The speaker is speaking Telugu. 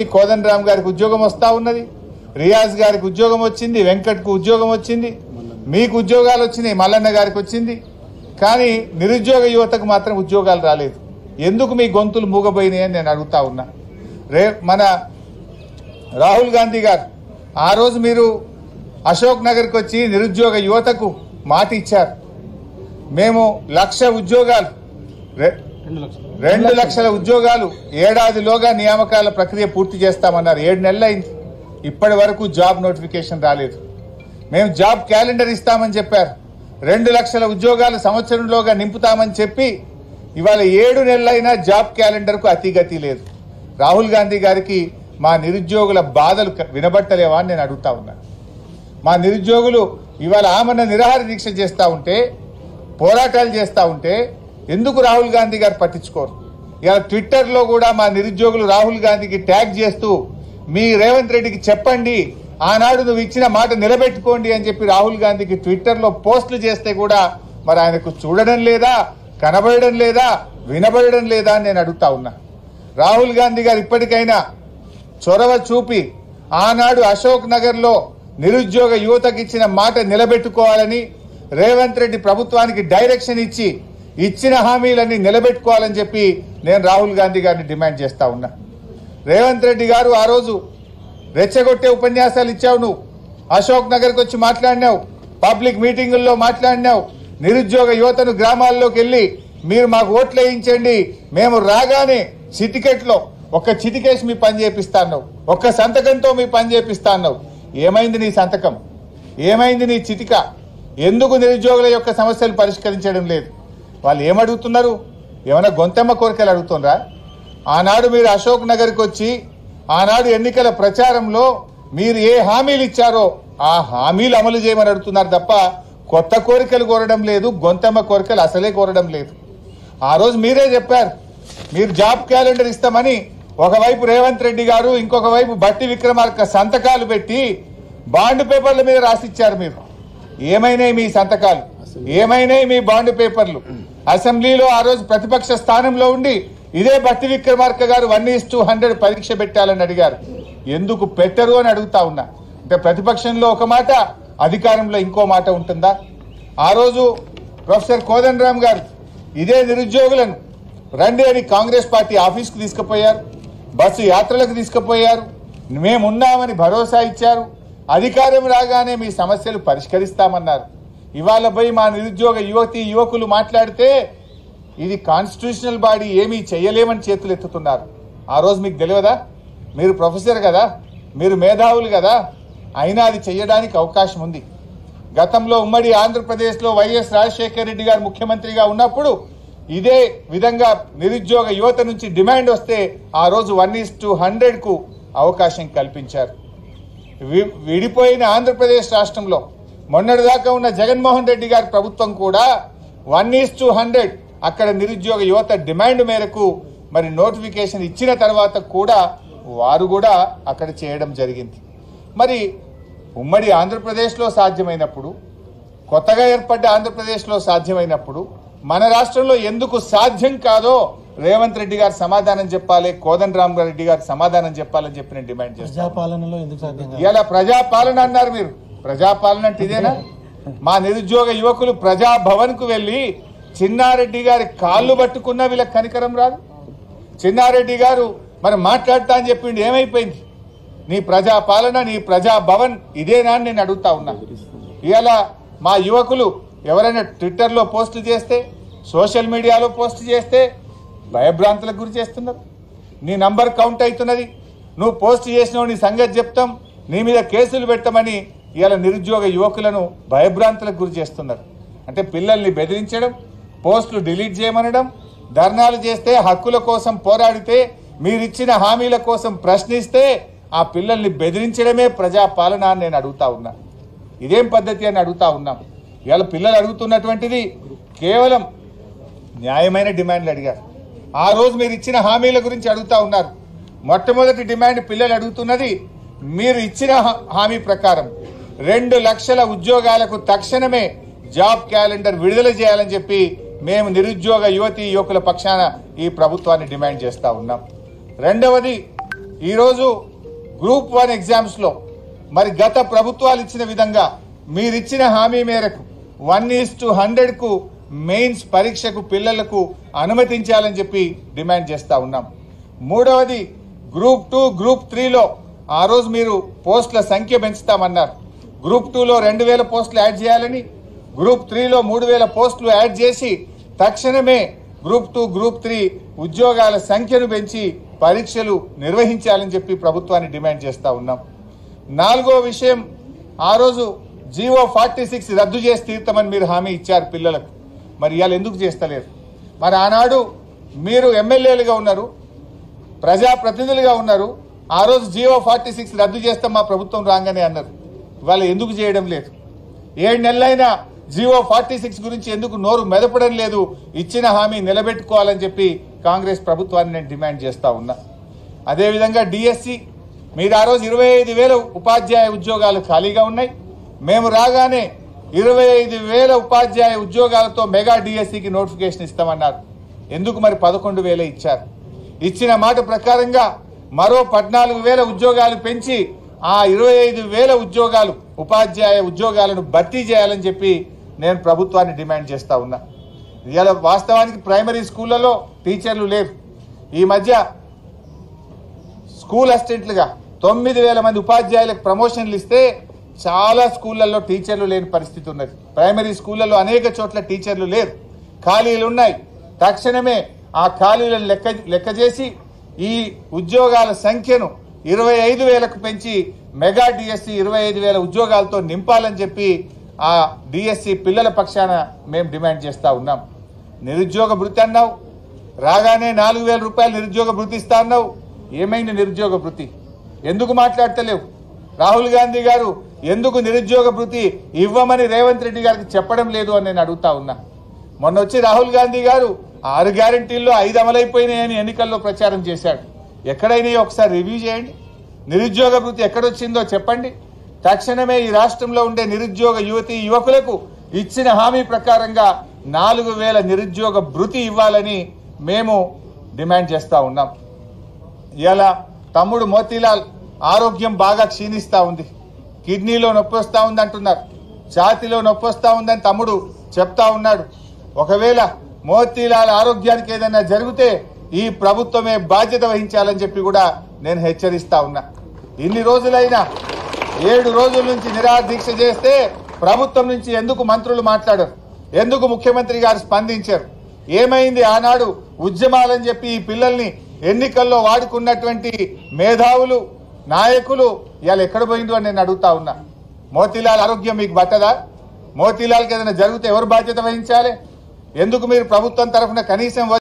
కోదండరామ్ గారికి ఉద్యోగం వస్తా ఉన్నది, రియాజ్ గారికి ఉద్యోగం వచ్చింది, వెంకట్కు ఉద్యోగం వచ్చింది, మీకు ఉద్యోగాలు వచ్చినాయి, మల్లన్న గారికి వచ్చింది. కానీ నిరుద్యోగ యువతకు మాత్రం ఉద్యోగాలు రాలేదు. ఎందుకు మీ గొంతులు మూగబోయినాయని నేను అడుగుతా ఉన్నా. మన రాహుల్ గాంధీ గారు ఆ రోజు మీరు అశోక్ నగర్కి వచ్చి నిరుద్యోగ యువతకు మాట ఇచ్చారు. మేము 1,00,000 ఉద్యోగాలు 2 లక్షల ఉద్యోగాలు ఏడాదిలోగా నియామకాల ప్రక్రియ పూర్తి చేస్తామన్నారు. 7 నెలలైంది, ఇప్పటి వరకు జాబ్ నోటిఫికేషన్ రాలేదు. మేము జాబ్ క్యాలెండర్ ఇస్తామని చెప్పారు. 2 లక్షల ఉద్యోగాలు సంవత్సరంలోగా నింపుతామని చెప్పి ఇవాళ 7 నెలలైనా జాబ్ క్యాలెండర్కు అతిగతి లేదు. రాహుల్ గాంధీ గారికి మా నిరుద్యోగుల బాధలు వినబట్టలేవా అని నేను అడుగుతా ఉన్నాను. మా నిరుద్యోగులు ఇవాళ ఆమరణ నిరాహార దీక్ష చేస్తూ ఉంటే, పోరాటాలు చేస్తూ ఉంటే ఎందుకు రాహుల్ గాంధీ గారు పట్టించుకోరు? ఇవాళ ట్విట్టర్లో కూడా మా నిరుద్యోగులు రాహుల్ గాంధీకి ట్యాగ్ చేస్తూ మీ రేవంత్ రెడ్డికి చెప్పండి, ఆనాడు నువ్వు ఇచ్చిన మాట నిలబెట్టుకోండి అని చెప్పి రాహుల్ గాంధీకి ట్విట్టర్లో పోస్టులు చేస్తే కూడా మరి ఆయనకు చూడడం లేదా, కనబడడం లేదా, వినబడడం లేదా అని నేను అడుగుతా ఉన్నా. రాహుల్ గాంధీ గారు ఇప్పటికైనా చొరవ చూపి ఆనాడు అశోక్ నగర్లో నిరుద్యోగ యువతకు ఇచ్చిన మాట నిలబెట్టుకోవాలని, రేవంత్ రెడ్డి ప్రభుత్వానికి డైరెక్షన్ ఇచ్చి ఇచ్చిన హామీలన్నీ నిలబెట్టుకోవాలని చెప్పి నేను రాహుల్ గాంధీ గారిని డిమాండ్ చేస్తా ఉన్నా. రేవంత్ రెడ్డి గారు ఆ రోజు రెచ్చగొట్టే ఉపన్యాసాలు ఇచ్చావు, నువ్వు అశోక్ నగర్కి వచ్చి మాట్లాడినావు, పబ్లిక్ మీటింగుల్లో మాట్లాడినావు, నిరుద్యోగ యువతను గ్రామాల్లోకి వెళ్ళి మీరు మాకు ఓట్లు వేయించండి, మేము రాగానే చిటికెట్లో ఒక్క చిటికేసి మీ పని చేపిస్తా అన్నావు, ఒక్క సంతకంతో మీ పని చేపిస్తా అన్నావు. ఏమైంది నీ సంతకం? ఏమైంది నీ చిటిక? ఎందుకు నిరుద్యోగుల యొక్క సమస్యలు పరిష్కరించడం లేదు? వాళ్ళు ఏమడుగుతున్నారు? ఏమైనా గొంతెమ్మ కోరికలు అడుగుతున్నారా? ఆనాడు మీరు అశోక్ నగర్కి వచ్చి ఆనాడు ఎన్నికల ప్రచారంలో మీరు ఏ హామీలు ఇచ్చారో ఆ హామీలు అమలు చేయమని అడుగుతున్నారు తప్ప కొత్త కోరికలు కోరడం లేదు, గొంతెమ్మ కోరికలు అసలే కోరడం లేదు. ఆ రోజు మీరే చెప్పారు మీరు జాబ్ క్యాలెండర్ ఇస్తామని. ఒకవైపు రేవంత్ రెడ్డి గారు, ఇంకొక వైపు బట్టి విక్రమార్క సంతకాలు పెట్టి బాండ్ పేపర్ల మీద రాసిచ్చారు. మీరు ఏమైనాయి మీ సంతకాలు? ఏమైనాయి మీ బాండ్ పేపర్లు? అసెంబ్లీలో ఆ రోజు ప్రతిపక్ష స్థానంలో ఉండి ఇదే బట్టి విక్రమార్క గారు 1:100 పరీక్ష పెట్టాలని అడిగారు. ఎందుకు పెట్టరు అని అడుగుతా ఉన్నా. అంటే ప్రతిపక్షంలో ఒక మాట, అధికారంలో ఇంకో మాట ఉంటుందా? ఆ రోజు ప్రొఫెసర్ కోదండరామ్ గారు ఇదే నిరుద్యోగులను రండి అని కాంగ్రెస్ పార్టీ ఆఫీస్కు తీసుకుపోయారు, బస్సు యాత్రలకు తీసుకుపోయారు, మేమున్నామని భరోసా ఇచ్చారు. అధికారం రాగానే మీ సమస్యలు పరిష్కరిస్తామన్నారు. ఇవాళ పోయి మా నిరుద్యోగ యువకులు మాట్లాడితే ఇది కాన్స్టిట్యూషనల్ బాడీ, ఏమీ చెయ్యలేమని చేతులు ఎత్తుతున్నారు. ఆ రోజు మీకు తెలియదా? మీరు ప్రొఫెసర్ కదా, మీరు మేధావులు కదా, అయినా అది చెయ్యడానికి అవకాశం ఉంది. గతంలో ఉమ్మడి ఆంధ్రప్రదేశ్లో వైఎస్ రాజశేఖర రెడ్డి గారు ముఖ్యమంత్రిగా ఉన్నప్పుడు ఇదే విధంగా నిరుద్యోగ యువత నుంచి డిమాండ్ వస్తే ఆ రోజు 1:100కు అవకాశం కల్పించారు. విడిపోయిన ఆంధ్రప్రదేశ్ రాష్ట్రంలో మొన్నటిదాకా ఉన్న జగన్మోహన్ రెడ్డి గారి ప్రభుత్వం కూడా 1:100 అక్కడ నిరుద్యోగ యువత డిమాండ్ మేరకు మరి నోటిఫికేషన్ ఇచ్చిన తర్వాత కూడా వారు కూడా అక్కడ చేయడం జరిగింది. మరి ఉమ్మడి ఆంధ్రప్రదేశ్లో సాధ్యమైనప్పుడు, కొత్తగా ఏర్పడ్డ ఆంధ్రప్రదేశ్లో సాధ్యమైనప్పుడు మన రాష్ట్రంలో ఎందుకు సాధ్యం కాదో రేవంత్ రెడ్డి గారు సమాధానం చెప్పాలి, కోదండరామ్ రెడ్డి గారు సమాధానం చెప్పాలని చెప్పి నేను డిమాండ్ చేస్తాను. ఇలా ప్రజాపాలన అన్నారు మీరు. ప్రజాపాలన అంటే ఇదేనా? మా నిరుద్యోగ యువకులు ప్రజాభవన్ కు వెళ్లి చిన్నారెడ్డి గారి కాళ్ళు పట్టుకున్నా వీళ్ళకి కనికరం రాదు. చిన్నారెడ్డి గారు మరి మాట్లాడతా అని చెప్పింది, ఏమైపోయింది? నీ ప్రజాపాలన, నీ ప్రజాభవన్ ఇదేనా అని నేను అడుగుతా ఉన్నా. ఇవాళ మా యువకులు ఎవరైనా ట్విట్టర్లో పోస్టులు చేస్తే, సోషల్ మీడియాలో పోస్ట్ చేస్తే భయభ్రాంతులకు గురి చేస్తున్నారు. నీ నంబర్ కౌంట్ అవుతున్నది, నువ్వు పోస్ట్ చేసినావు, నీ సంగతి చెప్తాం, నీ మీద కేసులు పెట్టమని ఇవాళ నిరుద్యోగ యువకులను భయభ్రాంతులకు గురి చేస్తున్నారు. అంటే పిల్లల్ని బెదిరించడం, పోస్టులు డిలీట్ చేయమనడం, ధర్నాలు చేస్తే, హక్కుల కోసం పోరాడితే, మీరిచ్చిన హామీల కోసం ప్రశ్నిస్తే ఆ పిల్లల్ని బెదిరించడమే ప్రజాపాలన అని నేను అడుగుతా ఉన్నా. ఇదేం పద్ధతి అని అడుగుతా ఉన్నాం. ఇవాళ పిల్లలు అడుగుతున్నటువంటిది కేవలం న్యాయమైన డిమాండ్లు అడిగారు. ఆ రోజు మీరు ఇచ్చిన హామీల గురించి అడుగుతా ఉన్నారు. మొట్టమొదటి డిమాండ్ పిల్లలు అడుగుతున్నది, మీరు ఇచ్చిన హామీ ప్రకారం 2 లక్షల ఉద్యోగాలకు తక్షణమే జాబ్ క్యాలెండర్ విడుదల చేయాలని చెప్పి మేము నిరుద్యోగ యువకుల పక్షాన ఈ ప్రభుత్వాన్ని డిమాండ్ చేస్తా ఉన్నాం. రెండవది ఈరోజు గ్రూప్ 1 ఎగ్జామ్స్ లో మరి గత ప్రభుత్వాలు ఇచ్చిన విధంగా మీరిచ్చిన హామీ మేరకు 1:100 కు మెయిన్స్ పరీక్షకు పిల్లలకు అనుమతించాలని చెప్పి డిమాండ్ చేస్తా ఉన్నాం. మూడవది గ్రూప్ 2 గ్రూప్ 3లో ఆ రోజు మీరు పోస్టుల సంఖ్య పెంచుతామన్నారు. గ్రూప్ 2లో 2000 పోస్టులు యాడ్ చేయాలని, గ్రూప్ 3లో 3000 పోస్టులు యాడ్ చేసి తక్షణమే గ్రూప్ 2 గ్రూప్ 3 ఉద్యోగాల సంఖ్యను పెంచి పరీక్షలు నిర్వహించాలని చెప్పి ప్రభుత్వాన్ని డిమాండ్ చేస్తా ఉన్నాం. నాలుగో విషయం, ఆ రోజు జీవో 46 రద్దు చేసి తీర్తామని మీరు హామీ ఇచ్చారు పిల్లలకు. మరి ఇవాళ ఎందుకు చేస్తలేరు? మరి ఆనాడు మీరు ఎమ్మెల్యేలుగా ఉన్నారు, ప్రజాప్రతినిధులుగా ఉన్నారు. ఆ రోజు జీవో 46 రద్దు చేస్తాం మా ప్రభుత్వం రాగానే అన్నారు. ఇవాళ ఎందుకు చేయడం లేదు? 7 నెలలైనా జీవో 46 గురించి ఎందుకు నోరు మెదపడం లేదు? ఇచ్చిన హామీ నిలబెట్టుకోవాలని చెప్పి కాంగ్రెస్ ప్రభుత్వాన్ని నేను డిమాండ్ చేస్తా ఉన్నా. అదేవిధంగా డిఎస్సి మీరు ఆ రోజు 25,000 ఉపాధ్యాయ ఉద్యోగాలు ఖాళీగా ఉన్నాయి. మేము రాగానే 25,000 ఉపాధ్యాయ ఉద్యోగాలతో మెగా డిఎస్సికి నోటిఫికేషన్ ఇస్తామన్నారు. ఎందుకు మరి 11,000 ఇచ్చారు? ఇచ్చిన మాట ప్రకారంగా మరో 14,000 ఉద్యోగాలు పెంచి ఆ 25,000 ఉద్యోగాలు ఉపాధ్యాయ ఉద్యోగాలను భర్తీ చేయాలని చెప్పి నేను ప్రభుత్వాన్ని డిమాండ్ చేస్తా ఉన్నా. ఇవాళ వాస్తవానికి ప్రైమరీ స్కూళ్లలో టీచర్లు లేరు. ఈ మధ్య స్కూల్ అసిస్టెంట్లుగా 9,000 మంది ఉపాధ్యాయులకు ప్రమోషన్లు ఇస్తే చాలా స్కూళ్లలో టీచర్లు లేని పరిస్థితి ఉన్నది. ప్రైమరీ స్కూళ్లలో అనేక చోట్ల టీచర్లు లేరు, ఖాళీలు ఉన్నాయి. తక్షణమే ఆ ఖాళీలను లెక్క చేసి ఈ ఉద్యోగాల సంఖ్యను 25,000కు పెంచి మెగా డిఎస్సి 25,000 ఉద్యోగాలతో నింపాలని చెప్పి ఆ డిఎస్సి పిల్లల పక్షాన మేము డిమాండ్ చేస్తా ఉన్నాం. నిరుద్యోగ భృతి అన్నావు, రాగానే 4,000 రూపాయలు నిరుద్యోగ భృతి ఇస్తా అన్నావు. ఏమైంది నిరుద్యోగ భృతి? ఎందుకు మాట్లాడతలేవు? రాహుల్ గాంధీ గారు ఎందుకు నిరుద్యోగ భృతి ఇవ్వమని రేవంత్ రెడ్డి గారికి చెప్పడం లేదు అని నేను అడుగుతా ఉన్నా. మొన్న వచ్చి రాహుల్ గాంధీ గారు 6 గ్యారంటీల్లో 5 అమలైపోయినాయని ఎన్నికల్లో ప్రచారం చేశాడు. ఎక్కడైనా ఒకసారి రివ్యూ చేయండి. నిరుద్యోగ భృతి ఎక్కడొచ్చిందో చెప్పండి. తక్షణమే ఈ రాష్ట్రంలో ఉండే నిరుద్యోగ యువతి యువకులకు ఇచ్చిన హామీ ప్రకారంగా 4,000 నిరుద్యోగ భృతి ఇవ్వాలని మేము డిమాండ్ చేస్తా ఉన్నాం. ఇలా తమ్ముడు మోతీలాల్ ఆరోగ్యం బాగా క్షీణిస్తా ఉంది, కిడ్నీలో నొప్పి వస్తా ఉంది అంటున్నారు, ఛాతీలో నొప్పి వస్తా ఉందని తమ్ముడు చెప్తా ఉన్నాడు. ఒకవేళ మోతీలాల్ ఆరోగ్యానికి ఏదైనా జరిగితే ఈ ప్రభుత్వమే బాధ్యత వహించాలని చెప్పి కూడా నేను హెచ్చరిస్తా ఉన్నా. ఇన్ని రోజులైనా 7 రోజుల నుంచి నిరాహార దీక్ష చేస్తే ప్రభుత్వం నుంచి ఎందుకు మంత్రులు మాట్లాడరు? ఎందుకు ముఖ్యమంత్రి గారు స్పందించారు? ఏమైంది? ఆనాడు ఉద్యమాలని చెప్పి ఈ పిల్లల్ని ఎన్నికల్లో వాడుకున్నటువంటి మేధావులు నాయకులు ఇవాళ ఎక్కడ పోయిందో అని నేను అడుగుతా ఉన్నా. మోతీలాల్ ఆరోగ్యం మీకు పట్టదా? మోతీలాల్కి ఏదైనా జరిగితే ఎవరు బాధ్యత వహించాలి? ఎందుకు మీరు ప్రభుత్వం తరఫున కనీసం